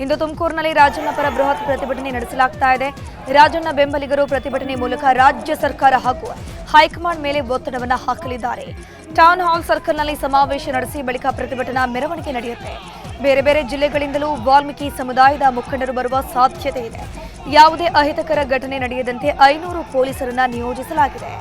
ಇಂದು ತುಮಕೂರಿನಲ್ಲಿ ರಾಜಣ್ಣ ಪರ ಬೃಹತ್ ಪ್ರತಿಭಟನೆ ನಡೆಸಲಾಗ್ತಾ ಇದೆ. ರಾಜಣ್ಣ ಬೆಂಬಲಿಗರು ಪ್ರತಿಭಟನೆ ಮೂಲಕ ರಾಜ್ಯ ಸರ್ಕಾರ ಹಾಗೂ ಹೈಕಮಾಂಡ್ ಮೇಲೆ ಒತ್ತಡವನ್ನು ಹಾಕಲಿದ್ದಾರೆ. ಟೌನ್ ಹಾಲ್ ಸರ್ಕಲ್ನಲ್ಲಿ ಸಮಾವೇಶ ನಡೆಸಿ ಬಳಿಕ ಪ್ರತಿಭಟನಾ ಮೆರವಣಿಗೆ ನಡೆಯುತ್ತೆ. ಬೇರೆ ಬೇರೆ ಜಿಲ್ಲೆಗಳಿಂದಲೂ ವಾಲ್ಮೀಕಿ ಸಮುದಾಯದ ಮುಖಂಡರು ಬರುವ ಸಾಧ್ಯತೆ ಇದೆ. ಯಾವುದೇ ಅಹಿತಕರ ಘಟನೆ ನಡೆಯದಂತೆ 500 ಪೊಲೀಸರನ್ನ ನಿಯೋಜಿಸಲಾಗಿದೆ.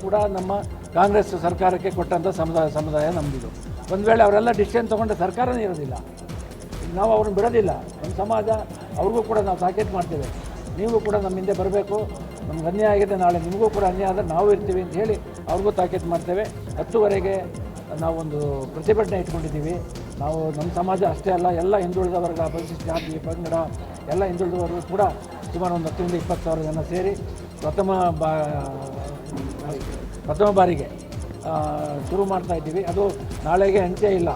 ಕೂಡ ನಮ್ಮ ಕಾಂಗ್ರೆಸ್ ಸರ್ಕಾರಕ್ಕೆ ಕೊಟ್ಟಂಥ ಸಮುದಾಯ ನಮ್ಮದಿದು. ಒಂದು ವೇಳೆ ಅವರೆಲ್ಲ ಡಿಸಿಷನ್ ತೊಗೊಂಡ್ರೆ ಸರ್ಕಾರನೇ ಇರೋದಿಲ್ಲ. ನಾವು ಅವ್ರನ್ನ ಬಿಡೋದಿಲ್ಲ. ನಮ್ಮ ಸಮಾಜ ಅವ್ರಿಗೂ ಕೂಡ ನಾವು ತಾಕೀತು ಮಾಡ್ತೇವೆ. ನೀವು ಕೂಡ ನಮ್ಮ ಹಿಂದೆ ಬರಬೇಕು. ನಮ್ಗೆ ಅನ್ಯಾಯ ಆಗಿದೆ, ನಾಳೆ ನಿಮಗೂ ಕೂಡ ಅನ್ಯಾಯ ಆದರೆ ನಾವು ಇರ್ತೀವಿ ಅಂತ ಹೇಳಿ ಅವ್ರಿಗೂ ತಾಕೀತು ಮಾಡ್ತೇವೆ. 10ವರೆಗೆ ನಾವೊಂದು ಪ್ರತಿಭಟನೆ ಇಟ್ಕೊಂಡಿದ್ದೀವಿ. ನಾವು ನಮ್ಮ ಸಮಾಜ ಅಷ್ಟೇ ಅಲ್ಲ, ಎಲ್ಲ ಹಿಂದುಳಿದ ವರ್ಗ, ಪರಿಶಿಷ್ಟ ಜಾತಿ, ಪಂಗಡ ಎಲ್ಲ ಹಿಂದುಳಿದ ವರ್ಗ ಕೂಡ ಸುಮಾರು ಒಂದು 10ರಿಂದ 20,000 ಜನ ಸೇರಿ ಪ್ರಥಮ ಬಾರಿಗೆ ಶುರು ಮಾಡ್ತಾ ಇದ್ದೀವಿ. ಅದು ನಾಳೆಗೆ ಅಂತ್ಯ ಇಲ್ಲ.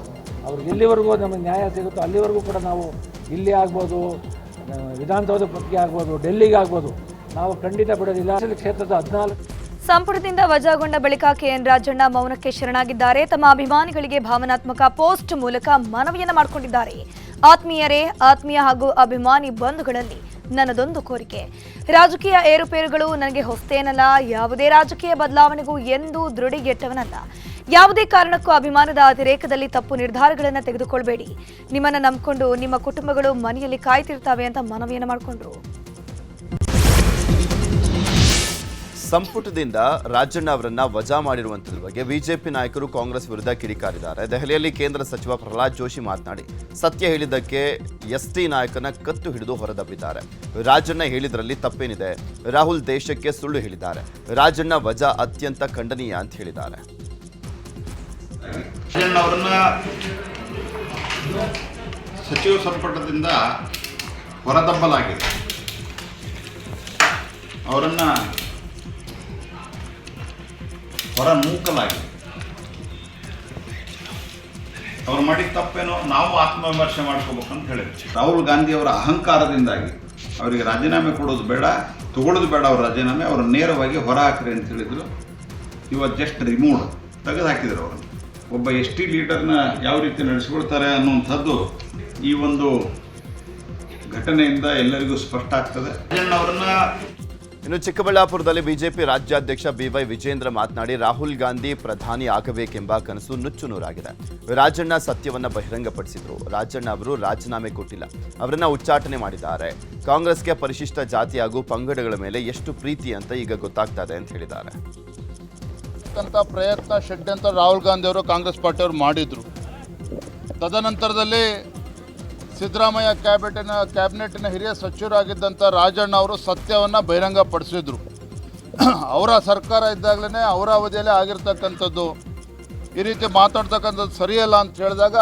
ಅವ್ರಿಗೆ ಎಲ್ಲಿವರೆಗೂ ನಮಗೆ ನ್ಯಾಯ ಸಿಗುತ್ತೋ ಅಲ್ಲಿವರೆಗೂ ಕೂಡ ನಾವು ಇಲ್ಲಿ ಆಗ್ಬೋದು, ವಿಧಾನಸೌಧ ಬಗ್ಗೆ ಆಗ್ಬೋದು, ಡೆಲ್ಲಿಗೆ ಆಗ್ಬೋದು, ನಾವು ಖಂಡಿತ ಬಿಡೋದಿಲ್ಲ. ಕ್ಷೇತ್ರದ 14 ಸಂಪುಟದಿಂದ ವಜಾಗೊಂಡ ಬಳಿಕ ಕೆಎನ್ ರಾಜಣ್ಣ ಮೌನಕ್ಕೆ ಶರಣಾಗಿದ್ದಾರೆ. ತಮ್ಮ ಅಭಿಮಾನಿಗಳಿಗೆ ಭಾವನಾತ್ಮಕ ಪೋಸ್ಟ್ ಮೂಲಕ ಮನವಿಯನ್ನ ಮಾಡಿಕೊಂಡಿದ್ದಾರೆ. ಆತ್ಮೀಯರೇ, ಆತ್ಮೀಯ ಹಾಗೂ ಅಭಿಮಾನಿ ಬಂಧುಗಳಲ್ಲಿ ನನ್ನದೊಂದು ಕೋರಿಕೆ. ರಾಜಕೀಯ ಏರುಪೇರುಗಳು ನನಗೆ ಹೊಸ್ತೇನಲ್ಲ. ಯಾವುದೇ ರಾಜಕೀಯ ಬದಲಾವಣೆಗೂ ಎಂದೂ ದೃಢಗೆಟ್ಟವನಲ್ಲ. ಯಾವುದೇ ಕಾರಣಕ್ಕೂ ಅಭಿಮಾನದ ಅತಿರೇಕದಲ್ಲಿ ತಪ್ಪು ನಿರ್ಧಾರಗಳನ್ನು ತೆಗೆದುಕೊಳ್ಬೇಡಿ. ನಿಮ್ಮನ್ನ ನಂಬಿಕೊಂಡು ನಿಮ್ಮ ಕುಟುಂಬಗಳು ಮನೆಯಲ್ಲಿ ಕಾಯ್ತಿರ್ತವೆ ಅಂತ ಮನವಿಯನ್ನು ಮಾಡಿಕೊಂಡ್ರು. ಸಂಪುಟದಿಂದ ರಾಜಣ್ಣ ಅವರನ್ನ ವಜಾ ಮಾಡಿರುವಂತದ್ರ ಬಗ್ಗೆ ಬಿಜೆಪಿ ನಾಯಕರು ಕಾಂಗ್ರೆಸ್ ವಿರುದ್ಧ ಕಿಡಿಕಾರಿದ್ದಾರೆ. ದೆಹಲಿಯಲ್ಲಿ ಕೇಂದ್ರ ಸಚಿವ ಪ್ರಹ್ಲಾದ್ ಜೋಶಿ ಮಾತನಾಡಿ ಸತ್ಯ ಹೇಳಿದ್ದಕ್ಕೆ ಎಸ್ಟಿ ನಾಯಕನ ಕತ್ತು ಹಿಡಿದು ಹೊರದಬ್ಬಿದ್ದಾರೆ. ರಾಜಣ್ಣ ಹೇಳಿದ್ರಲ್ಲಿ ತಪ್ಪೇನಿದೆ? ರಾಹುಲ್ ದೇಶಕ್ಕೆ ಸುಳ್ಳು ಹೇಳಿದ್ದಾರೆ. ರಾಜಣ್ಣ ವಜಾ ಅತ್ಯಂತ ಖಂಡನೀಯ ಅಂತ ಹೇಳಿದ್ದಾರೆ. ರಾಜಣ್ಣ ಅವರನ್ನ ಸಚಿವ ಸಂಪುಟದಿಂದ ಹೊರದಬ್ಬಲಾಗಿದೆ. ಅವರನ್ನ ಹೊರ ನೂಕಲಾಗಿದೆ. ಅವ್ರು ಮಾಡಿದ ತಪ್ಪೇನೋ ನಾವು ಆತ್ಮವಿಮರ್ಶೆ ಮಾಡ್ಕೋಬೇಕಂತ ಹೇಳಿದ್ರು. ರಾಹುಲ್ ಗಾಂಧಿ ಅವರ ಅಹಂಕಾರದಿಂದಾಗಿ ಅವರಿಗೆ ರಾಜೀನಾಮೆ ಕೊಡೋದು ಬೇಡ, ತಗೊಳ್ಳೋದು ಬೇಡ. ಅವ್ರ ರಾಜೀನಾಮೆ ಅವರು ನೇರವಾಗಿ ಹೊರ ಹಾಕ್ರಿ ಅಂತ ಹೇಳಿದ್ರು. ಇವತ್ತು ಜಸ್ಟ್ ರಿಮೂವ್ ತೆಗೆದು ಹಾಕಿದ್ರು. ಅವರನ್ನು ಒಬ್ಬ ಎಸ್ ಟಿ ಲೀಡರ್ನ ಯಾವ ರೀತಿ ನಡೆಸ್ಕೊಳ್ತಾರೆ ಅನ್ನುವಂಥದ್ದು ಈ ಒಂದು ಘಟನೆಯಿಂದ ಎಲ್ಲರಿಗೂ ಸ್ಪಷ್ಟ ಆಗ್ತದೆ. ರಾಜಣ್ಣ ಅವರನ್ನ ಇನ್ನು ಚಿಕ್ಕಬಳ್ಳಾಪುರದಲ್ಲಿ ಬಿಜೆಪಿ ರಾಜ್ಯಾಧ್ಯಕ್ಷ ಬಿವೈ ವಿಜೇಂದ್ರ ಮಾತನಾಡಿ ರಾಹುಲ್ ಗಾಂಧಿ ಪ್ರಧಾನಿ ಆಗಬೇಕೆಂಬ ಕನಸು ನುಚ್ಚು ನೂರಾಗಿದೆ. ರಾಜಣ್ಣ ಸತ್ಯವನ್ನ ಬಹಿರಂಗಪಡಿಸಿದ್ರು. ರಾಜಣ್ಣ ಅವರು ರಾಜೀನಾಮೆ ಕೊಟ್ಟಿಲ್ಲ, ಅವರನ್ನ ಉಚ್ಚಾಟನೆ ಮಾಡಿದ್ದಾರೆ. ಕಾಂಗ್ರೆಸ್ಗೆ ಪರಿಶಿಷ್ಟ ಜಾತಿ ಹಾಗೂ ಪಂಗಡಗಳ ಮೇಲೆ ಎಷ್ಟು ಪ್ರೀತಿ ಅಂತ ಈಗ ಗೊತ್ತಾಗ್ತಾ ಇದೆ ಅಂತ ಹೇಳಿದ್ದಾರೆ. ಪ್ರಯತ್ನ ಷಡ್ಯಂತ್ರ ರಾಹುಲ್ ಗಾಂಧಿ ಅವರು ಕಾಂಗ್ರೆಸ್ ಪಾರ್ಟಿಯವರು ಮಾಡಿದ್ರು. ತದನಂತರದಲ್ಲಿ ಸಿದ್ದರಾಮಯ್ಯ ಕ್ಯಾಬಿನೆಟ್ನ ಹಿರಿಯ ಸಚಿವರಾಗಿದ್ದಂಥ ರಾಜಣ್ಣ ಅವರು ಸತ್ಯವನ್ನು ಬಹಿರಂಗಪಡಿಸಿದ್ರು. ಅವರ ಸರ್ಕಾರ ಇದ್ದಾಗಲೇ ಅವರ ಅವಧಿಯಲ್ಲೇ ಆಗಿರ್ತಕ್ಕಂಥದ್ದು. ಈ ರೀತಿ ಮಾತಾಡ್ತಕ್ಕಂಥದ್ದು ಸರಿಯಲ್ಲ ಅಂತ ಹೇಳಿದಾಗ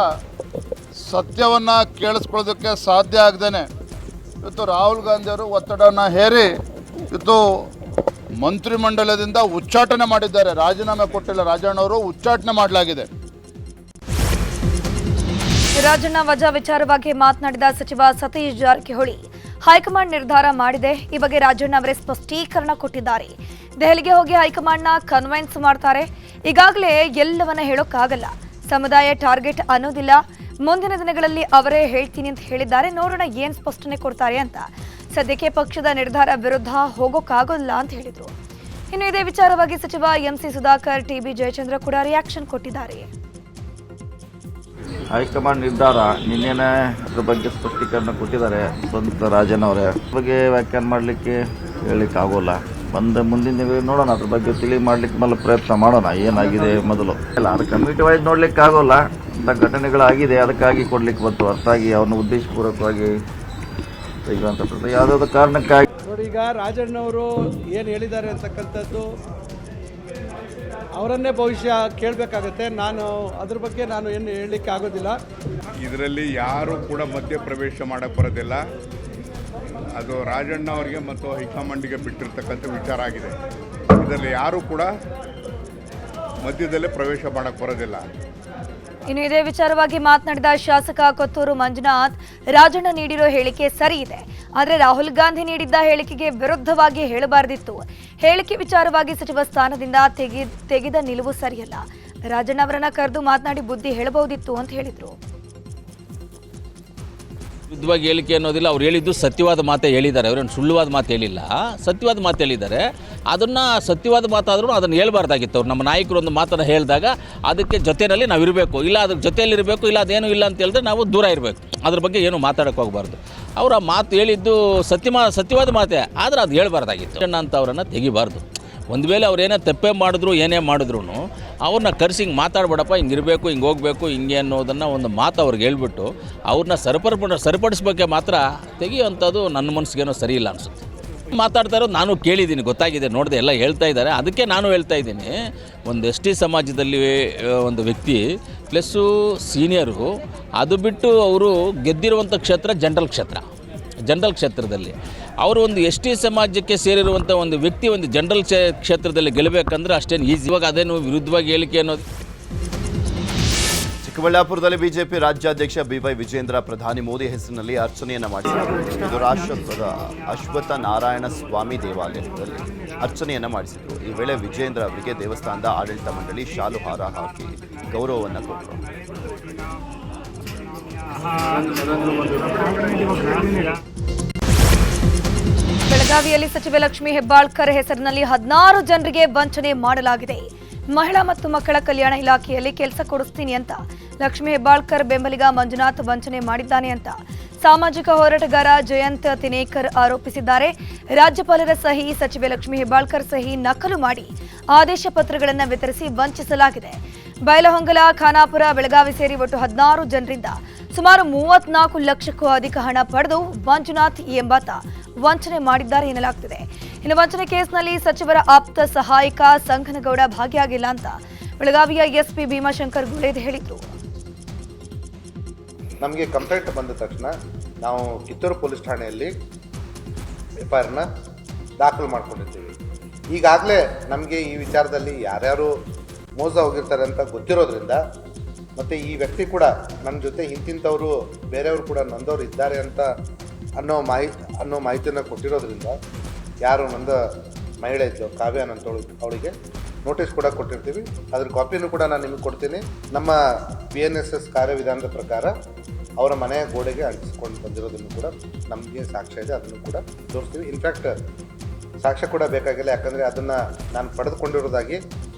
ಸತ್ಯವನ್ನು ಕೇಳಿಸ್ಕೊಳ್ಳೋದಕ್ಕೆ ಸಾಧ್ಯ ಆಗದೇನೆ ಇವತ್ತು ರಾಹುಲ್ ಗಾಂಧಿಯವರು ಒತ್ತಡವನ್ನು ಹೇರಿ ಇವತ್ತು ಮಂತ್ರಿಮಂಡಲದಿಂದ ಉಚ್ಚಾಟನೆ ಮಾಡಿದ್ದಾರೆ. ರಾಜೀನಾಮೆ ಕೊಟ್ಟಿಲ್ಲ ರಾಜಣ್ಣ ಅವರು, ಉಚ್ಚಾಟನೆ ಮಾಡಲಾಗಿದೆ. ರಾಜಣ್ಣ ವಜಾ ವಿಚಾರವಾಗಿ ಮಾತನಾಡಿದ ಸಚಿವ ಸತೀಶ್ ಜಾರಕಿಹೊಳಿ ಹೈಕಮಾಂಡ್ ನಿರ್ಧಾರ ಮಾಡಿದೆ. ಈ ಬಗ್ಗೆ ರಾಜಣ್ಣ ಅವರೇ ಸ್ಪಷ್ಟೀಕರಣ ಕೊಟ್ಟಿದ್ದಾರೆ. ದೆಹಲಿಗೆ ಹೋಗಿ ಹೈಕಮಾಂಡ್ನ ಕನ್ವಿನ್ಸ್ ಮಾಡ್ತಾರೆ. ಈಗಾಗಲೇ ಎಲ್ಲವನ್ನ ಹೇಳೋಕ್ಕಾಗಲ್ಲ. ಸಮುದಾಯ ಟಾರ್ಗೆಟ್ ಅನ್ನೋದಿಲ್ಲ. ಮುಂದಿನ ದಿನಗಳಲ್ಲಿ ಅವರೇ ಹೇಳ್ತೀನಿ ಅಂತ ಹೇಳಿದ್ದಾರೆ. ನೋಡೋಣ ಏನ್ ಸ್ಪಷ್ಟನೆ ಕೊಡ್ತಾರೆ ಅಂತ. ಸದ್ಯಕ್ಕೆ ಪಕ್ಷದ ನಿರ್ಧಾರ ವಿರುದ್ಧ ಹೋಗೋಕ್ಕಾಗೋಲ್ಲ ಅಂತ ಹೇಳಿದ್ರು. ಇನ್ನು ಇದೇ ವಿಚಾರವಾಗಿ ಸಚಿವ ಎಂಸಿ ಸುಧಾಕರ್, ಟಿಬಿ ಜಯಚಂದ್ರ ಕೂಡ ರಿಯಾಕ್ಷನ್ ಕೊಟ್ಟಿದ್ದಾರೆ. ಹೈಕಮಾಂಡ್ ನಿರ್ಧಾರ ನಿನ್ನೆನೇ ಅದ್ರ ಬಗ್ಗೆ ಸ್ಪಷ್ಟೀಕರಣ ಕೊಟ್ಟಿದ್ದಾರೆ ಸ್ವಂತ ರಾಜನ್ ಅವರೇ. ಬಗ್ಗೆ ವ್ಯಾಖ್ಯಾನ ಮಾಡಲಿಕ್ಕೆ ಹೇಳಲಿಕ್ಕೆ ಆಗೋಲ್ಲ. ಮುಂದಿನ ದಿನ ನೋಡೋಣ, ಅದ್ರ ಬಗ್ಗೆ ತಿಳಿ ಮಾಡಲಿಕ್ಕೆ ಮೇಲೆ ಪ್ರಯತ್ನ ಮಾಡೋಣ. ಏನಾಗಿದೆ ಮೊದಲು ಇಲ್ಲ, ಅದು ಕಮ್ಯುನಿಟಿ ವೈಸ್ ನೋಡ್ಲಿಕ್ಕೆ ಆಗೋಲ್ಲ. ಅಂತ ಘಟನೆಗಳಾಗಿದೆ, ಅದಕ್ಕಾಗಿ ಕೊಡ್ಲಿಕ್ಕೆ ಬಂತು. ಹೊರತಾಗಿ ಅವನ ಉದ್ದೇಶಪೂರ್ವಕವಾಗಿ ತೆಗೆಯುವಂಥದ್ದು ಯಾವುದಾದ್ರು ಕಾರಣಕ್ಕಾಗಿ ನೋಡಿ. ಈಗ ರಾಜಣ್ಣವರು ಏನು ಹೇಳಿದ್ದಾರೆ ಅಂತಕ್ಕಂಥದ್ದು ಅವರನ್ನೇ ಭವಿಷ್ಯ ಕೇಳಬೇಕಾಗತ್ತೆ. ಅದ್ರ ಬಗ್ಗೆ ನಾನು ಏನು ಹೇಳಲಿಕ್ಕೆ ಆಗೋದಿಲ್ಲ. ಇದರಲ್ಲಿ ಯಾರು ಕೂಡ ಮಧ್ಯಪ್ರವೇಶ ಮಾಡಕ್ಕೆ ಬರೋದಿಲ್ಲ. ಅದು ರಾಜಣ್ಣ ಅವರಿಗೆ ಮತ್ತು ಹೈಕಮಾಂಡಿಗೆ ಬಿಟ್ಟಿರ್ತಕ್ಕಂಥ ವಿಚಾರ ಆಗಿದೆ. ಇದರಲ್ಲಿ ಯಾರು ಕೂಡ ಮಧ್ಯದಲ್ಲೇ ಪ್ರವೇಶ ಮಾಡಕ್ಕೆ ಬರೋದಿಲ್ಲ. ಇನ್ನು ಇದೇ ವಿಚಾರವಾಗಿ ಮಾತನಾಡಿದ ಶಾಸಕ ಕೊತ್ತೂರು ಮಂಜುನಾಥ್, ರಾಜಣ್ಣ ನೀಡಿರೋ ಹೇಳಿಕೆ ಸರಿ ಇದೆ, ಆದರೆ ರಾಹುಲ್ ಗಾಂಧಿ ನೀಡಿದ್ದ ಹೇಳಿಕೆಗೆ ವಿರುದ್ಧವಾಗಿ ಹೇಳಬಾರದಿತ್ತು. ಹೇಳಿಕೆ ವಿಚಾರವಾಗಿ ಸಚಿವ ಸ್ಥಾನದಿಂದ ತೆಗೆದ ನಿಲುವು ಸರಿಯಲ್ಲ. ರಾಜಣ್ಣ ಅವರನ್ನ ಕರೆದು ಮಾತನಾಡಿ ಬುದ್ಧಿ ಹೇಳಬಹುದಿತ್ತು ಅಂತ ಹೇಳಿದ್ರು. ವಿರುದ್ಧವಾಗಿ ಹೇಳಿಕೆ ಅನ್ನೋದಿಲ್ಲ. ಅವ್ರು ಹೇಳಿದ್ದು ಸತ್ಯವಾದ ಮಾತೇ ಹೇಳಿದ್ದಾರೆ. ಅವರೇನು ಸುಳ್ಳುವಾದ ಮಾತು ಹೇಳಿಲ್ಲ, ಸತ್ಯವಾದ ಮಾತು ಹೇಳಿದ್ದಾರೆ. ಅದನ್ನು ಸತ್ಯವಾದ ಮಾತಾದರೂ ಅದನ್ನು ಹೇಳ್ಬಾರ್ದಾಗಿತ್ತು. ಅವ್ರು ನಮ್ಮ ನಾಯಕರು ಒಂದು ಮಾತನ್ನು ಹೇಳಿದಾಗ ಅದಕ್ಕೆ ಜೊತೆಯಲ್ಲಿ ನಾವು ಇರಬೇಕು, ಇಲ್ಲ ಅದ್ರ ಜೊತೆಯಲ್ಲಿ ಇರಬೇಕು, ಇಲ್ಲ ಅದೇನು ಇಲ್ಲ ಅಂತ ಹೇಳಿದ್ರೆ ನಾವು ದೂರ ಇರಬೇಕು. ಅದ್ರ ಬಗ್ಗೆ ಏನು ಮಾತಾಡೋಕ್ಕೆ ಹೋಗಬಾರ್ದು. ಅವರು ಆ ಮಾತು ಹೇಳಿದ್ದು ಸತ್ಯವಾದ ಮಾತೇ, ಆದರೆ ಅದು ಹೇಳ್ಬಾರ್ದಾಗಿತ್ತು. ಅಂತ ಅವರನ್ನು ತೆಗಿಬಾರ್ದು. ಒಂದು ವೇಳೆ ಅವ್ರೇನೇ ತಪ್ಪೇ ಮಾಡಿದ್ರು ಏನೇ ಮಾಡಿದ್ರು ಅವ್ರನ್ನ ಕರೆಸಿ ಹಿಂಗೆ ಮಾತಾಡ್ಬೇಡಪ್ಪ, ಹಿಂಗೆ ಇರಬೇಕು, ಹಿಂಗೆ ಹೋಗಬೇಕು, ಹಿಂಗೆ ಅನ್ನೋದನ್ನು ಒಂದು ಮಾತು ಅವ್ರಿಗೆ ಹೇಳ್ಬಿಟ್ಟು ಅವ್ರನ್ನ ಸರಿಪಡಿಸ್ಬೇಕೆ ಮಾತ್ರ ತೆಗಿಯುವಂಥದ್ದು ನನ್ನ ಮನಸ್ಸಿಗೇನೋ ಸರಿ ಇಲ್ಲ ಅನಿಸುತ್ತೆ. ಮಾತಾಡ್ತಾ ಇರೋದು ನಾನು ಕೇಳಿದ್ದೀನಿ, ಗೊತ್ತಾಗಿದೆ, ನೋಡಿದೆ, ಎಲ್ಲ ಹೇಳ್ತಾ ಇದ್ದಾರೆ. ಅದಕ್ಕೆ ನಾನು ಹೇಳ್ತಾ ಇದ್ದೀನಿ, ಒಂದು ಎಸ್ ಟಿ ಸಮಾಜದಲ್ಲಿ ಒಂದು ವ್ಯಕ್ತಿ ಪ್ಲಸ್ಸು ಸೀನಿಯರು, ಅದು ಬಿಟ್ಟು ಅವರು ಗೆದ್ದಿರುವಂಥ ಕ್ಷೇತ್ರ ಜನರಲ್ ಕ್ಷೇತ್ರದಲ್ಲಿ ಅವರು ಒಂದು ಎಸ್ ಟಿ ಸಮಾಜಕ್ಕೆ ಸೇರಿರುವಂಥ ಒಂದು ವ್ಯಕ್ತಿ ಒಂದು ಜನರಲ್ ಕ್ಷೇತ್ರದಲ್ಲಿ ಗೆಲ್ಲಬೇಕಂದ್ರೆ ಅಷ್ಟೇನು ಈಸಿ. ಇವಾಗ ಅದೇನು ವಿರುದ್ಧವಾಗಿ ಹೇಳಿಕೆ ಅನ್ನೋದು. ಚಿಕ್ಕಬಳ್ಳಾಪುರದಲ್ಲಿ ಬಿಜೆಪಿ ರಾಜ್ಯಾಧ್ಯಕ್ಷ ಬಿವೈ ವಿಜೇಂದ್ರ ಪ್ರಧಾನಿ ಮೋದಿ ಹೆಸರಿನಲ್ಲಿ ಅರ್ಚನೆಯನ್ನು ಮಾಡಿಸಿದರು. ಇದು ರಾಷ್ಟ್ರದ ಅಶ್ವತ್ಥ ನಾರಾಯಣ ಸ್ವಾಮಿ ದೇವಾಲಯದಲ್ಲಿ ಅರ್ಚನೆಯನ್ನು ಮಾಡಿಸಿದರು. ಈ ವೇಳೆ ವಿಜೇಂದ್ರ ಅವರಿಗೆ ದೇವಸ್ಥಾನದ ಆಡಳಿತ ಮಂಡಳಿ ಶಾಲು ಹಾರ ಹಾಕಿ ಗೌರವವನ್ನು ಕೊಟ್ಟರು. ಬೆಳಗಾವಿಯಲ್ಲಿ ಸಚಿವೆ ಲಕ್ಷ್ಮೀ ಹೆಬ್ಬಾಳ್ಕರ್ ಹೆಸರಿನಲ್ಲಿ 16 ಜನರಿಗೆ ವಂಚನೆ ಮಾಡಲಾಗಿದೆ. ಮಹಿಳಾ ಮತ್ತು ಮಕ್ಕಳ ಕಲ್ಯಾಣ ಇಲಾಖೆಯಲ್ಲಿ ಕೆಲಸ ಕೊಡಿಸ್ತೀನಿ ಅಂತ ಲಕ್ಷ್ಮೀ ಹೆಬ್ಬಾಳ್ಕರ್ ಬೆಂಬಲಿಗ ಮಂಜುನಾಥ್ ವಂಚನೆ ಮಾಡಿದ್ದಾನೆ ಅಂತ ಸಾಮಾಜಿಕ ಹೋರಾಟಗಾರ ಜಯಂತ್ ತಿನೇಕರ್ ಆರೋಪಿಸಿದ್ದಾರೆ. ರಾಜ್ಯಪಾಲರ ಸಹಿ, ಸಚಿವೆ ಲಕ್ಷ್ಮೀ ಹೆಬ್ಬಾಳ್ಕರ್ ಸಹಿ ನಕಲು ಮಾಡಿ ಆದೇಶ ಪತ್ರಗಳನ್ನು ವಿತರಿಸಿ ವಂಚಿಸಲಾಗಿದೆ. ಬೈಲಹೊಂಗಲ, ಖಾನಾಪುರ, ಬೆಳಗಾವಿ ಸೇರಿ ಒಟ್ಟು 16 ಜನರಿಂದ ಸುಮಾರು 34 ಲಕ್ಷಕ್ಕೂ ಅಧಿಕ ಹಣ ಪಡೆದು ಮಂಜುನಾಥ್ ಎಂಬಾತ ವಂಚನೆ ಮಾಡಿದ್ದಾರೆ ಎನ್ನಲಾಗ್ತಿದೆ. ಇನ್ನು ವಂಚನೆ ಕೇಸ್ನಲ್ಲಿ ಸಚಿವರ ಆಪ್ತ ಸಹಾಯಕ ಸಂಗನಗೌಡ ಭಾಗಿಯಾಗಿಲ್ಲ ಅಂತ ಬೆಳಗಾವಿಯ ಎಸ್ಪಿ ಭೀಮಾಶಂಕರ್ ಗುಳೇದ್ ಹೇಳಿದ್ರು. ನಮಗೆ ಕಂಪ್ಲೇಂಟ್ ಬಂದ ತಕ್ಷಣ ನಾವು ಕಿತ್ತೂರು ಪೊಲೀಸ್ ಠಾಣೆಯಲ್ಲಿ FIR ದಾಖಲು ಮಾಡ್ಕೊಂಡಿರ್ತೀವಿ. ಈಗಾಗಲೇ ನಮಗೆ ಈ ವಿಚಾರದಲ್ಲಿ ಯಾರ್ಯಾರು ಮೋಸ ಹೋಗಿರ್ತಾರೆ ಅಂತ ಗೊತ್ತಿರೋದ್ರಿಂದ, ಮತ್ತು ಈ ವ್ಯಕ್ತಿ ಕೂಡ ನನ್ನ ಜೊತೆ ಇಂತಿಂಥವರು ಬೇರೆಯವರು ಕೂಡ ನೊಂದವರು ಇದ್ದಾರೆ ಅಂತ ಅನ್ನೋ ಮಾಹಿತಿಯನ್ನು ಕೊಟ್ಟಿರೋದ್ರಿಂದ, ಯಾರು ನೊಂದ ಮಹಿಳೆ ಇದ್ದು ಕಾವ್ಯ ಅಂತವಳು, ಅವಳಿಗೆ ನೋಟಿಸ್ ಕೂಡ ಕೊಟ್ಟಿರ್ತೀವಿ. ಅದ್ರ ಕಾಪಿನೂ ಕೂಡ ನಾನು ನಿಮಗೆ ಕೊಡ್ತೀನಿ. ನಮ್ಮ PNSS ಕಾರ್ಯವಿಧಾನದ ಪ್ರಕಾರ ಅವರ ಮನೆಯ ಗೋಡೆಗೆ ಅಂಟಿಸ್ಕೊಂಡು ಬಂದಿರೋದನ್ನು ಕೂಡ ನಮಗೆ ಸಾಕ್ಷ್ಯ ಇದೆ, ಅದನ್ನು ಕೂಡ ತೋರಿಸ್ತೀವಿ. ಇನ್ಫ್ಯಾಕ್ಟ್ ಸಾಕ್ಷ್ಯ ಕೂಡ ಬೇಕಾಗಿಲ್ಲ, ಯಾಕಂದರೆ ಅದನ್ನು ನಾನು ಪಡೆದುಕೊಂಡಿರೋದಾಗಿ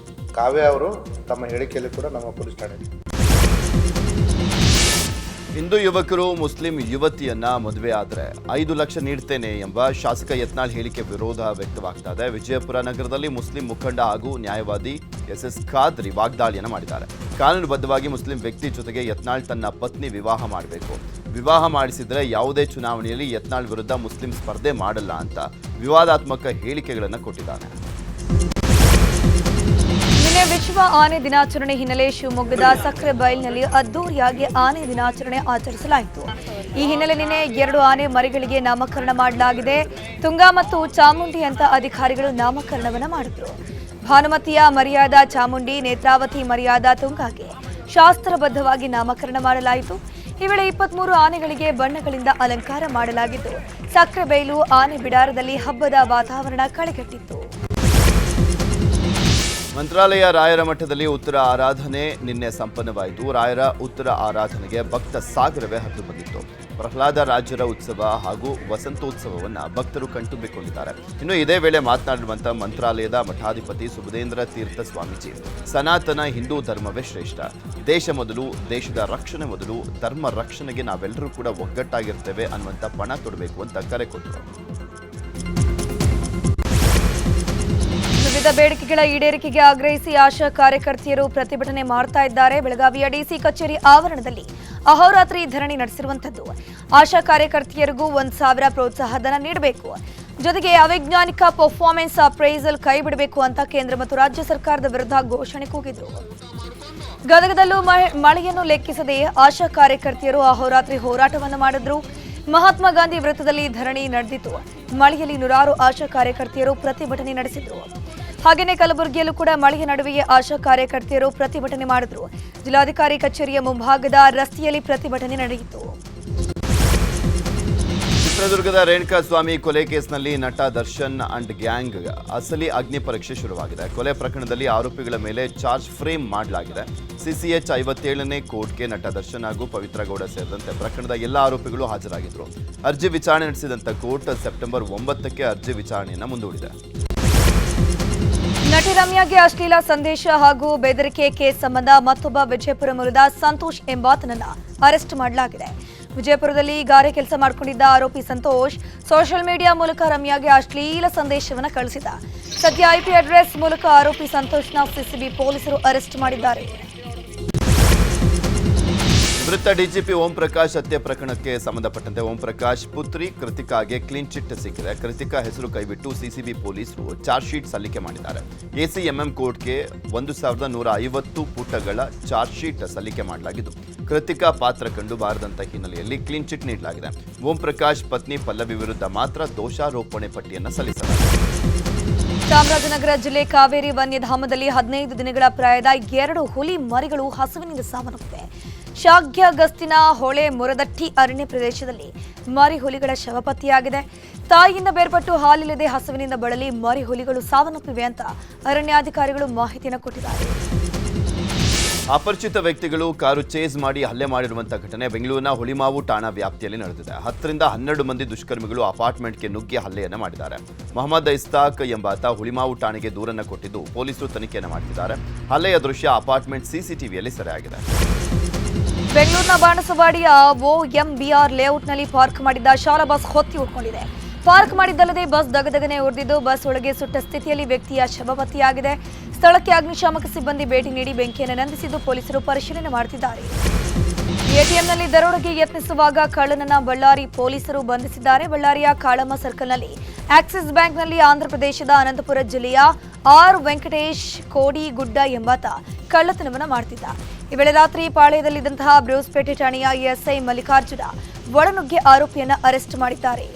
ಕಾವ್ಯ ಅವರು ತಮ್ಮ ಹೇಳಿಕೆಯಲ್ಲಿ ಕೂಡ ನಮ್ಮ ಪೊಲೀಸ್ ಠಾಣೆ. ಹಿಂದೂ ಯುವಕರು ಮುಸ್ಲಿಂ ಯುವತಿಯನ್ನ ಮದುವೆ ಆದರೆ 5 ಲಕ್ಷ ನೀಡ್ತೇನೆ ಎಂಬ ಶಾಸಕ ಯತ್ನಾಳ್ ಹೇಳಿಕೆ ವಿರೋಧ ವ್ಯಕ್ತವಾಗ್ತಾ ಇದೆ. ವಿಜಯಪುರ ನಗರದಲ್ಲಿ ಮುಸ್ಲಿಂ ಮುಖಂಡ ಹಾಗೂ ನ್ಯಾಯವಾದಿ SS ಖಾದ್ರಿ ವಾಗ್ದಾಳಿಯನ್ನು ಮಾಡಿದ್ದಾರೆ. ಕಾನೂನುಬದ್ಧವಾಗಿ ಮುಸ್ಲಿಂ ವ್ಯಕ್ತಿ ಜೊತೆಗೆ ಯತ್ನಾಳ್ ತನ್ನ ಪತ್ನಿ ವಿವಾಹ ಮಾಡಬೇಕು. ವಿವಾಹ ಮಾಡಿಸಿದರೆ ಯಾವುದೇ ಚುನಾವಣೆಯಲ್ಲಿ ಯತ್ನಾಳ್ ವಿರುದ್ಧ ಮುಸ್ಲಿಂ ಸ್ಪರ್ಧೆ ಮಾಡಲ್ಲ ಅಂತ ವಿವಾದಾತ್ಮಕ ಹೇಳಿಕೆಗಳನ್ನು ಕೊಟ್ಟಿದ್ದಾನೆ. ನಿನ್ನೆ ವಿಶ್ವ ಆನೆ ದಿನಾಚರಣೆ ಹಿನ್ನೆಲೆ ಶಿವಮೊಗ್ಗದ ಸಕ್ರೆಬೈಲ್ನಲ್ಲಿ ಅದ್ದೂರಿಯಾಗಿ ಆನೆ ದಿನಾಚರಣೆ ಆಚರಿಸಲಾಯಿತು. ಈ ಹಿನ್ನೆಲೆ ನಿನ್ನೆ 2 ಆನೆ ಮರಿಗಳಿಗೆ ನಾಮಕರಣ ಮಾಡಲಾಗಿದೆ. ತುಂಗಾ ಮತ್ತು ಚಾಮುಂಡಿ ಅಂತ ಅಧಿಕಾರಿಗಳು ನಾಮಕರಣವನ್ನು ಮಾಡಿದ್ರು. ಭಾನುಮತಿಯ ಮರಿಯಾದ ಚಾಮುಂಡಿ, ನೇತ್ರಾವತಿ ಮರಿಯಾದ ತುಂಗಾಗೆ ಶಾಸ್ತ್ರಬದ್ಧವಾಗಿ ನಾಮಕರಣ ಮಾಡಲಾಯಿತು. ಈ ವೇಳೆ 23 ಆನೆಗಳಿಗೆ ಬಣ್ಣಗಳಿಂದ ಅಲಂಕಾರ ಮಾಡಲಾಗಿದ್ದು ಸಕ್ರೆಬೈಲು ಆನೆ ಬಿಡಾರದಲ್ಲಿ ಹಬ್ಬದ ವಾತಾವರಣ ಕಳೆಗಟ್ಟಿತ್ತು. ಮಂತ್ರಾಲಯ ರಾಯರ ಮಠದಲ್ಲಿ ಉತ್ತರ ಆರಾಧನೆ ನಿನ್ನೆ ಸಂಪನ್ನವಾಯಿತು. ರಾಯರ ಉತ್ತರ ಆರಾಧನೆಗೆ ಭಕ್ತ ಸಾಗರವೇ ಹರಿದು ಬಂದಿತ್ತು. ಪ್ರಹ್ಲಾದ ರಾಜರ ಉತ್ಸವ ಹಾಗೂ ವಸಂತೋತ್ಸವವನ್ನು ಭಕ್ತರು ಕಣ್ತುಂಬಿಕೊಂಡಿದ್ದಾರೆ. ಇನ್ನು ಇದೇ ವೇಳೆ ಮಾತನಾಡಿರುವಂಥ ಮಂತ್ರಾಲಯದ ಮಠಾಧಿಪತಿ ಸುಬುಧೇಂದ್ರ ತೀರ್ಥ ಸ್ವಾಮೀಜಿ, ಸನಾತನ ಹಿಂದೂ ಧರ್ಮವೇ ಶ್ರೇಷ್ಠ, ದೇಶ ಮೊದಲು, ದೇಶದ ರಕ್ಷಣೆ ಮೊದಲು, ಧರ್ಮ ರಕ್ಷಣೆಗೆ ನಾವೆಲ್ಲರೂ ಕೂಡ ಒಗ್ಗಟ್ಟಾಗಿರ್ತೇವೆ ಅನ್ನುವಂಥ ಪಣ ತೊಡಬೇಕು ಅಂತ ಕರೆ ಕೊಟ್ಟರು. ವಿವಿಧ ಬೇಡಿಕೆಗಳ ಈಡೇರಿಕೆಗೆ ಆಗ್ರಹಿಸಿ ಆಶಾ ಕಾರ್ಯಕರ್ತೆಯರು ಪ್ರತಿಭಟನೆ ಮಾಡ್ತಾ ಇದ್ದಾರೆ. ಬೆಳಗಾವಿಯ DC ಕಚೇರಿ ಆವರಣದಲ್ಲಿ ಅಹೋರಾತ್ರಿ ಧರಣಿ ನಡೆಸಿರುವಂತದ್ದು. ಆಶಾ ಕಾರ್ಯಕರ್ತೆಯರಿಗೂ 1,000 ಪ್ರೋತ್ಸಾಹಧನ ನೀಡಬೇಕು, ಜೊತೆಗೆ ಅವೈಜ್ಞಾನಿಕ ಪರ್ಫಾರ್ಮೆನ್ಸ್ ಅಪ್ರೈಸಲ್ ಕೈ ಬಿಡಬೇಕು ಅಂತ ಕೇಂದ್ರ ಮತ್ತು ರಾಜ್ಯ ಸರ್ಕಾರದ ವಿರುದ್ಧ ಘೋಷಣೆ ಕೂಗಿದ್ರು. ಗದಗದಲ್ಲೂ ಮಳೆಯನ್ನು ಲೆಕ್ಕಿಸದೆ ಆಶಾ ಕಾರ್ಯಕರ್ತೆಯರು ಅಹೋರಾತ್ರಿ ಹೋರಾಟವನ್ನು ಮಾಡಿದ್ರು. ಮಹಾತ್ಮ ಗಾಂಧಿ ವೃತ್ತದಲ್ಲಿ ಧರಣಿ ನಡೆದಿತ್ತು. ಮಳೆಯಲ್ಲಿ 100 ಆಶಾ ಕಾರ್ಯಕರ್ತೆಯರು ಪ್ರತಿಭಟನೆ ನಡೆಸಿದ್ರು. ಹಾಗೆಯೇ ಕಲಬುರಗಿಯಲ್ಲೂ ಕೂಡ ಮಳೆಯ ನಡುವೆಯೇ ಆಶಾ ಕಾರ್ಯಕರ್ತೆಯರು ಪ್ರತಿಭಟನೆ ಮಾಡಿದ್ರು. ಜಿಲ್ಲಾಧಿಕಾರಿ ಕಚೇರಿಯ ಮುಂಭಾಗದ ರಸ್ತೆಯಲ್ಲಿ ಪ್ರತಿಭಟನೆ ನಡೆಯಿತು. ಚಿತ್ರದುರ್ಗದ ರೇಣುಕಾ ಸ್ವಾಮಿ ಕೊಲೆ ಕೇಸ್ನಲ್ಲಿ ನಟ ದರ್ಶನ್ ಅಂಡ್ ಗ್ಯಾಂಗ್ ಅಸಲಿ ಅಗ್ನಿ ಪರೀಕ್ಷೆ ಶುರುವಾಗಿದೆ. ಕೊಲೆ ಪ್ರಕರಣದಲ್ಲಿ ಆರೋಪಿಗಳ ಮೇಲೆ ಚಾರ್ಜ್ ಫ್ರೇಮ್ ಮಾಡಲಾಗಿದೆ. ಸಿಸಿಎಚ್ 57ನೇ ಕೋರ್ಟ್ಗೆ ನಟ ದರ್ಶನ್ ಹಾಗೂ ಪವಿತ್ರ ಗೌಡ ಸೇರಿದಂತೆ ಪ್ರಕರಣದ ಎಲ್ಲ ಆರೋಪಿಗಳು ಹಾಜರಾಗಿದ್ದರು. ಅರ್ಜಿ ವಿಚಾರಣೆ ನಡೆಸಿದಂಥ ಕೋರ್ಟ್ ಸೆಪ್ಟೆಂಬರ್ 9ಕ್ಕೆ ಅರ್ಜಿ ವಿಚಾರಣೆಯನ್ನು ಮುಂದೂಡಿದೆ. ನಟಿ ರಮ್ಯಾಗೆ ಅಶ್ಲೀಲ ಸಂದೇಶ ಹಾಗೂ ಬೆದರಿಕೆ ಕೇಸ್ ಸಂಬಂಧ ಮತ್ತೊಬ್ಬ ವಿಜಯಪುರ ಮೂಲದ ಸಂತೋಷ್ ಎಂಬಾತನನ್ನ ಅರೆಸ್ಟ್ ಮಾಡಲಾಗಿದೆ. ವಿಜಯಪುರದಲ್ಲಿ ಗಾರೆ ಕೆಲಸ ಮಾಡಿಕೊಂಡಿದ್ದ ಆರೋಪಿ ಸಂತೋಷ್ ಸೋಷಿಯಲ್ ಮೀಡಿಯಾ ಮೂಲಕ ರಮ್ಯಾಗೆ ಅಶ್ಲೀಲ ಸಂದೇಶವನ್ನು ಕಳಿಸಿದ. ಸದ್ಯ ಐಪಿ ಅಡ್ರೆಸ್ ಮೂಲಕ ಆರೋಪಿ ಸಂತೋಷ್ನ ಸಿಸಿಬಿ ಪೊಲೀಸರು ಅರೆಸ್ಟ್ ಮಾಡಿದ್ದಾರೆ. ಮೃತ ಡಿಜಿಪಿ ಓಂ ಪ್ರಕಾಶ್ ಹತ್ಯೆ ಪ್ರಕರಣಕ್ಕೆ ಸಂಬಂಧಪಟ್ಟಂತೆ ಓಂ ಪ್ರಕಾಶ್ ಪುತ್ರಿ ಕೃತಿಕಾಗೆ ಕ್ಲೀನ್ ಚಿಟ್ ಸಿಕ್ಕಿದೆ. ಕೃತಿಕಾ ಹೆಸರು ಕೈಬಿಟ್ಟು ಸಿಸಿಬಿ ಪೊಲೀಸರು ಚಾರ್ಜ್ ಶೀಟ್ ಸಲ್ಲಿಕೆ ಮಾಡಿದ್ದಾರೆ. ಎಸಿಎಂಎಂ ಕೋರ್ಟ್ಗೆ 1150 ಪುಟಗಳ ಚಾರ್ಜ್ ಶೀಟ್ ಸಲ್ಲಿಕೆ ಮಾಡಲಾಗಿದ್ದು ಕೃತಿಕಾ ಪಾತ್ರ ಕಂಡು ಬಾರದಂತ ಹಿನ್ನೆಲೆಯಲ್ಲಿ ಕ್ಲೀನ್ ಚಿಟ್ ನೀಡಲಾಗಿದೆ. ಓಂ ಪ್ರಕಾಶ್ ಪತ್ನಿ ಪಲ್ಲವಿ ವಿರುದ್ಧ ಮಾತ್ರ ದೋಷಾರೋಪಣೆ ಪಟ್ಟಿಯನ್ನು ಸಲ್ಲಿಸಲಾಗಿದೆ. ಚಾಮರಾಜನಗರ ಜಿಲ್ಲೆ ಕಾವೇರಿ ವನ್ಯಧಾಮದಲ್ಲಿ 15 ದಿನಗಳ ಪ್ರಾಯದ 2 ಹುಲಿ ಮರಿಗಳು ಹಸುವಿನಿಂದ ಸಾವನ್ನಪ್ಪಿವೆ. ಶಾಗ್ಯ ಗಸ್ತಿನ ಹೊಳೆ ಮುರದಟ್ಟಿ ಅರಣ್ಯ ಪ್ರದೇಶದಲ್ಲಿ ಮರಿ ಹುಲಿಗಳ ಶವ ಪತ್ತೆಯಾಗಿದೆ. ತಾಯಿಯಿಂದ ಬೇರ್ಪಟ್ಟು ಹಾಲಿಲ್ಲದೆ ಹಸುವಿನಿಂದ ಬಳಲಿ ಮರಿ ಹುಲಿಗಳು ಸಾವನ್ನಪ್ಪಿವೆ ಅಂತ ಅರಣ್ಯಾಧಿಕಾರಿಗಳು ಮಾಹಿತಿಯನ್ನು ಕೊಟ್ಟಿದ್ದಾರೆ. ಅಪರಿಚಿತ ವ್ಯಕ್ತಿಗಳು ಕಾರು ಚೇಸ್ ಮಾಡಿ ಹಲ್ಲೆ ಮಾಡಿರುವಂತಹ ಘಟನೆ ಬೆಂಗಳೂರಿನ ಹುಳಿಮಾವು ಠಾಣಾ ವ್ಯಾಪ್ತಿಯಲ್ಲಿ ನಡೆದಿದೆ. 10 ರಿಂದ 12 ಮಂದಿ ದುಷ್ಕರ್ಮಿಗಳು ಅಪಾರ್ಟ್ಮೆಂಟ್ಗೆ ನುಗ್ಗಿ ಹಲ್ಲೆಯನ್ನು ಮಾಡಿದ್ದಾರೆ. ಮೊಹಮ್ಮದ್ ಇಸ್ತಾಕ್ ಎಂಬಾತ ಹುಳಿಮಾವು ಠಾಣೆಗೆ ದೂರನ್ನು ಕೊಟ್ಟಿದ್ದು ಪೊಲೀಸರು ತನಿಖೆಯನ್ನು ಮಾಡುತ್ತಿದ್ದಾರೆ. ಹಲ್ಲೆಯ ದೃಶ್ಯ ಅಪಾರ್ಟ್ಮೆಂಟ್ ಸಿಸಿಟಿವಿಯಲ್ಲಿ ಸೆರೆಯಾಗಿದೆ. ಬೆಂಗಳೂರಿನ ಬಾಣಸವಾಡಿಯ OMBR ಲೇಔಟ್ನಲ್ಲಿ ಪಾರ್ಕ್ ಮಾಡಿದ್ದ ಶಾಲಾ ಬಸ್ ಹೊತ್ತಿ ಉಳ್ಕೊಂಡಿದೆ. ಪಾರ್ಕ್ ಮಾಡಿದ್ದಲ್ಲದೆ ಬಸ್ ದಗದಗನೆ ಉರಿದಿದ್ದು ಬಸ್ ಒಳಗೆ ಸುಟ್ಟ ಸ್ಥಿತಿಯಲ್ಲಿ ವ್ಯಕ್ತಿಯ ಶವ ಪತ್ತೆಯಾಗಿದೆ. ಸ್ಥಳಕ್ಕೆ ಅಗ್ನಿಶಾಮಕ ಸಿಬ್ಬಂದಿ ಭೇಟಿ ನೀಡಿ ಬೆಂಕಿಯನ್ನು ನಂದಿಸಿದ್ದು ಪೊಲೀಸರು ಪರಿಶೀಲನೆ ಮಾಡುತ್ತಿದ್ದಾರೆ. ಎಟಿಎಂನಲ್ಲಿ ದರೋಡೆಗೆ ಯತ್ನಿಸುವಾಗ ಕಳ್ಳನನ್ನ ಬಳ್ಳಾರಿ ಪೊಲೀಸರು ಬಂಧಿಸಿದ್ದಾರೆ. ಬಳ್ಳಾರಿಯ ಕಾಳಮ್ಮ ಸರ್ಕಲ್ನಲ್ಲಿ ಆಕ್ಸಿಸ್ ಬ್ಯಾಂಕ್ನಲ್ಲಿ ಆಂಧ್ರಪ್ರದೇಶದ ಅನಂತಪುರ ಜಿಲ್ಲೆಯ ಆರ್ ವೆಂಕಟೇಶ್ ಕೋಡಿಗುಡ್ಡ ಎಂಬಾತ ಕಳ್ಳತನವನ್ನು ಮಾಡುತ್ತಿದ್ದ. ಈ ವೇಳೆ ರಾತ್ರಿ ಪಾಳ್ಯದಲ್ಲಿದ್ದಂತಹ ಬ್ರೂಸ್ಪೇಟೆ ಠಾಣೆಯ ಎಸ್ಐ ಮಲ್ಲಿಕಾರ್ಜುನ ಒಳನುಗ್ಗೆ ಆರೋಪಿಯನ್ನ ಅರೆಸ್ಟ್ ಮಾಡಿದ್ದಾರೆ.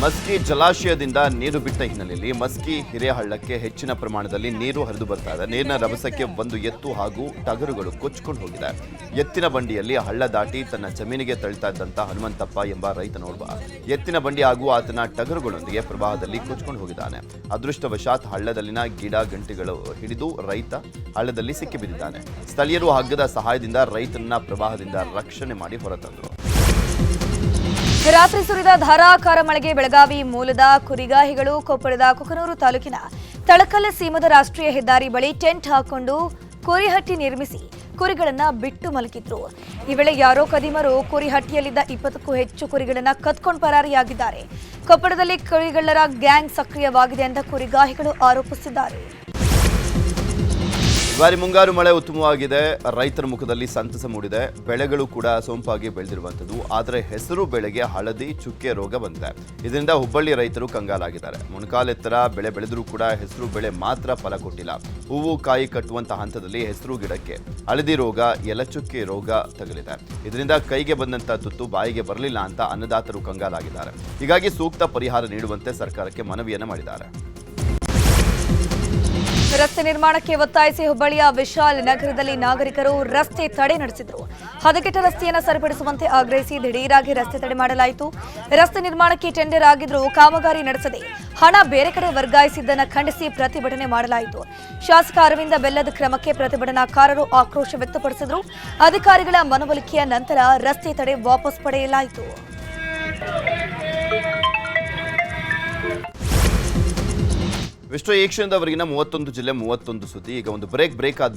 ಮಸ್ಕಿ ಜಲಾಶಯದಿಂದ ನೀರು ಬಿಟ್ಟ ಹಿನ್ನೆಲೆಯಲ್ಲಿ ಮಸ್ಕಿ ಹಿರೇಹಳ್ಳಕ್ಕೆ ಹೆಚ್ಚಿನ ಪ್ರಮಾಣದಲ್ಲಿ ನೀರು ಹರಿದು ಬರ್ತಾ ಇದೆ. ನೀರಿನ ರಭಸಕ್ಕೆ ಒಂದು ಎತ್ತು ಹಾಗೂ ಟಗರುಗಳು ಕೊಚ್ಚಿಕೊಂಡು ಹೋಗಿದೆ. ಎತ್ತಿನ ಬಂಡಿಯಲ್ಲಿ ಹಳ್ಳ ದಾಟಿ ತನ್ನ ಜಮೀನಿಗೆ ತಳ್ತಾ ಇದ್ದಂಥ ಹನುಮಂತಪ್ಪ ಎಂಬ ರೈತನೋರ್ವ ಎತ್ತಿನ ಬಂಡಿ ಹಾಗೂ ಆತನ ಟಗರುಗಳೊಂದಿಗೆ ಪ್ರವಾಹದಲ್ಲಿ ಕೊಚ್ಚಿಕೊಂಡು ಹೋಗಿದ್ದಾನೆ. ಅದೃಷ್ಟವಶಾತ್ ಹಳ್ಳದಲ್ಲಿನ ಗಿಡ ಗಂಟೆಗಳು ಹಿಡಿದು ರೈತ ಹಳ್ಳದಲ್ಲಿ ಸಿಕ್ಕಿಬಿದ್ದಿದ್ದಾನೆ. ಸ್ಥಳೀಯರು ಹಗ್ಗದ ಸಹಾಯದಿಂದ ರೈತನನ್ನ ಪ್ರವಾಹದಿಂದ ರಕ್ಷಣೆ ಮಾಡಿ ಹೊರತಂದರು. ರಾತ್ರಿ ಸುರಿದ ಧಾರಾಕಾರ ಮಳೆಗೆ ಬೆಳಗಾವಿ ಮೂಲದ ಕುರಿಗಾಹಿಗಳು ಕೊಪ್ಪಳದ ಕುಕನೂರು ತಾಲೂಕಿನ ತಳಕಲ್ಲ ಸೀಮದ ರಾಷ್ಟ್ರೀಯ ಹೆದ್ದಾರಿ ಬಳಿ ಟೆಂಟ್ ಹಾಕೊಂಡು ಕುರಿಹಟ್ಟಿ ನಿರ್ಮಿಸಿ ಕುರಿಗಳನ್ನ ಬಿಟ್ಟು ಮಲಗಿದ್ರು. ಈ ವೇಳೆ ಯಾರೋ ಕದಿಮರು ಕುರಿಹಟ್ಟಿಯಲ್ಲಿದ್ದ 20ಕ್ಕೂ ಹೆಚ್ಚು ಕುರಿಗಳನ್ನ ಕದ್ಕೊಂಡು ಪರಾರಿಯಾಗಿದ್ದಾರೆ. ಕೊಪ್ಪಳದಲ್ಲಿ ಕುರಿಗಳ್ಳರ ಗ್ಯಾಂಗ್ ಸಕ್ರಿಯವಾಗಿದೆ ಅಂತ ಕುರಿಗಾಹಿಗಳು ಆರೋಪಿಸಿದ್ದಾರೆ. ಬಾರಿ ಮುಂಗಾರು ಮಳೆ ಉತ್ತಮವಾಗಿದೆ. ರೈತರ ಮುಖದಲ್ಲಿ ಸಂತಸ ಮೂಡಿದೆ. ಬೆಳೆಗಳು ಕೂಡ ಸೊಂಪಾಗಿ ಬೆಳೆದಿರುವಂಥದ್ದು. ಆದರೆ ಹೆಸರು ಬೆಳೆಗೆ ಹಳದಿ ಚುಕ್ಕೆ ರೋಗ ಬಂದಿದೆ. ಇದರಿಂದ ಹುಬ್ಬಳ್ಳಿ ರೈತರು ಕಂಗಾಲಾಗಿದ್ದಾರೆ. ಮೊಣಕಾಲೆತ್ತರ ಬೆಳೆ ಬೆಳೆದರೂ ಕೂಡ ಹೆಸರು ಬೆಳೆ ಮಾತ್ರ ಫಲ ಕೊಟ್ಟಿಲ್ಲ. ಹೂವು ಕಾಯಿ ಕಟ್ಟುವಂತಹ ಹಂತದಲ್ಲಿ ಹೆಸರು ಗಿಡಕ್ಕೆ ಹಳದಿ ರೋಗ ಎಲಚುಕ್ಕೆ ರೋಗ ತಗುಲಿದೆ. ಇದರಿಂದ ಕೈಗೆ ಬಂದಂಥ ತುತ್ತು ಬಾಯಿಗೆ ಬರಲಿಲ್ಲ ಅಂತ ಅನ್ನದಾತರು ಕಂಗಾಲಾಗಿದ್ದಾರೆ. ಹೀಗಾಗಿ ಸೂಕ್ತ ಪರಿಹಾರ ನೀಡುವಂತೆ ಸರ್ಕಾರಕ್ಕೆ ಮನವಿಯನ್ನು ಮಾಡಿದ್ದಾರೆ. ರಸ್ತೆ ನಿರ್ಮಾಣಕ್ಕೆ ಒತ್ತಾಯಿಸಿ ಹುಬ್ಬಳ್ಳಿಯ ವಿಶಾಲ್ ನಗರದಲ್ಲಿ ನಾಗರಿಕರು ರಸ್ತೆ ತಡೆ ನಡೆಸಿದರು. ಹದಗೆಟ್ಟ ರಸ್ತೆಯನ್ನು ಸರಿಪಡಿಸುವಂತೆ ಆಗ್ರಹಿಸಿ ದಿಢೀರಾಗಿ ರಸ್ತೆ ತಡೆ ಮಾಡಲಾಯಿತು. ರಸ್ತೆ ನಿರ್ಮಾಣಕ್ಕೆ ಟೆಂಡರ್ ಆಗಿದ್ರೂ ಕಾಮಗಾರಿ ನಡೆಸದೆ ಹಣ ಬೇರೆ ಕಡೆ ವರ್ಗಾಯಿಸಿದ್ದನ್ನು ಖಂಡಿಸಿ ಪ್ರತಿಭಟನೆ ಮಾಡಲಾಯಿತು. ಶಾಸಕ ಅರವಿಂದ ಬೆಲ್ಲದ ಕ್ರಮಕ್ಕೆ ಪ್ರತಿಭಟನಾಕಾರರು ಆಕ್ರೋಶ ವ್ಯಕ್ತಪಡಿಸಿದರು. ಅಧಿಕಾರಿಗಳ ಮನವೊಲಿಕೆಯ ನಂತರ ರಸ್ತೆ ತಡೆ ವಾಪಸ್ ಪಡೆಯಲಾಯಿತು. ವಿಶ್ವ ಏಷ್ಯಾದವರೆಗಿನ 31 ಜಿಲ್ಲೆ 31 ಸುದ್ದಿ. ಈಗ ಒಂದು ಬ್ರೇಕ್ ಆದ್ಮೇಲೆ